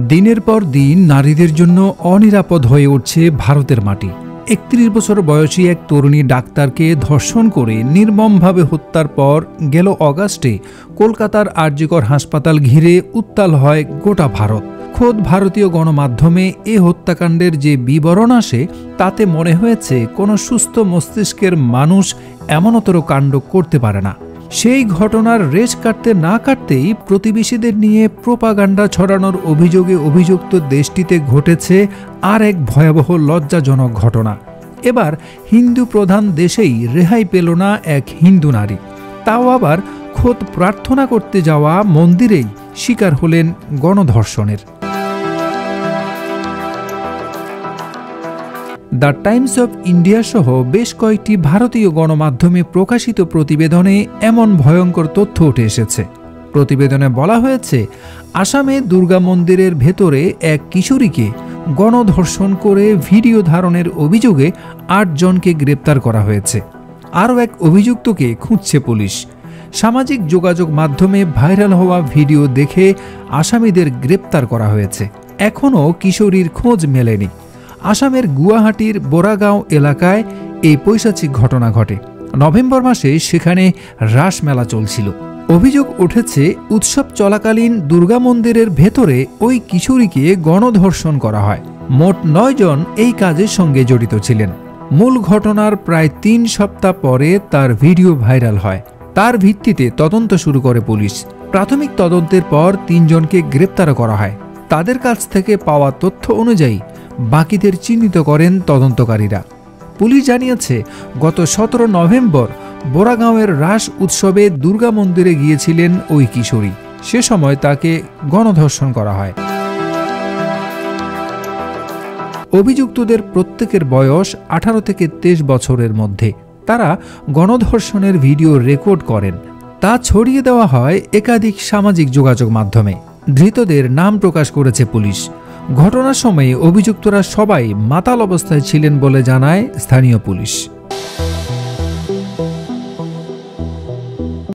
দিনের পর দিন নারীদের জন্য অনিরাপদ হয়ে উঠছে ভারতের মাটি। ৩১ বছর বয়সী এক তরুণী ডাক্তারকে ধর্ষণ করে নির্মমভাবে হত্যার পর গেল অগাস্টে কলকাতার আরজিকর হাসপাতাল ঘিরে উত্তাল হয় গোটা ভারত। খোদ ভারতীয় গণমাধ্যমে এ হত্যাকাণ্ডের যে বিবরণ আসে তাতে মনে হয়েছে কোনো সুস্থ মস্তিষ্কের মানুষ এমনতর কাণ্ড করতে পারে না। সেই ঘটনার রেশ কাটতে না কাটতেই প্রতিবেশীদের নিয়ে প্রোপাগান্ডা ছড়ানোর অভিযোগে অভিযুক্ত দেশটিতে ঘটেছে আর এক ভয়াবহ লজ্জাজনক ঘটনা। এবার হিন্দু প্রধান দেশেই রেহাই পেল না এক হিন্দু নারী, তাও আবার খোদ প্রার্থনা করতে যাওয়া মন্দিরেই শিকার হলেন গণধর্ষণের। দ্য টাইমস অফ ইন্ডিয়া সহ বেশ কয়েকটি ভারতীয় গণমাধ্যমে প্রকাশিত প্রতিবেদনে এমন ভয়ঙ্কর তথ্য উঠে এসেছে। প্রতিবেদনে বলা হয়েছে, আসামে দুর্গা মন্দিরের ভেতরে এক কিশোরীকে গণধর্ষণ করে ভিডিও ধারণের অভিযোগে ৮ জনকে গ্রেপ্তার করা হয়েছে। আরও এক অভিযুক্তকে খুঁজছে পুলিশ। সামাজিক যোগাযোগ মাধ্যমে ভাইরাল হওয়া ভিডিও দেখে আসামিদের গ্রেপ্তার করা হয়েছে। এখনও কিশোরীর খোঁজ মেলেনি। আসামের গুয়াহাটির বোরাগাঁও এলাকায় এই পৈশাচিক ঘটনা ঘটে। নভেম্বর মাসে সেখানে রাস মেলা চলছিল। অভিযোগ উঠেছে, উৎসব চলাকালীন দুর্গা মন্দিরের ভেতরে ওই কিশোরীকে গণধর্ষণ করা হয়। মোট ৯ জন এই কাজের সঙ্গে জড়িত ছিলেন। মূল ঘটনার প্রায় ৩ সপ্তাহ পরে তার ভিডিও ভাইরাল হয়। তার ভিত্তিতে তদন্ত শুরু করে পুলিশ। প্রাথমিক তদন্তের পর ৩ জনকে গ্রেপ্তার করা হয়। তাদের কাছ থেকে পাওয়া তথ্য অনুযায়ী বাকিদের চিহ্নিত করেন তদন্তকারীরা। পুলিশ জানিয়েছে, গত ১৭ নভেম্বর বোরাগাঁওয়ের রাস উৎসবে দুর্গা মন্দিরে গিয়েছিলেন ওই কিশোরী। সে সময় তাকে গণধর্ষণ করা হয়। অভিযুক্তদের প্রত্যেকের বয়স ১৮ থেকে ২৩ বছরের মধ্যে। তারা গণধর্ষণের ভিডিও রেকর্ড করেন। তা ছড়িয়ে দেওয়া হয় একাধিক সামাজিক যোগাযোগ মাধ্যমে। ধৃতদের নাম প্রকাশ করেছে পুলিশ। ঘটনার সময়ে অভিযুক্তরা সবাই মাতাল অবস্থায় ছিলেন বলে জানায় স্থানীয় পুলিশ।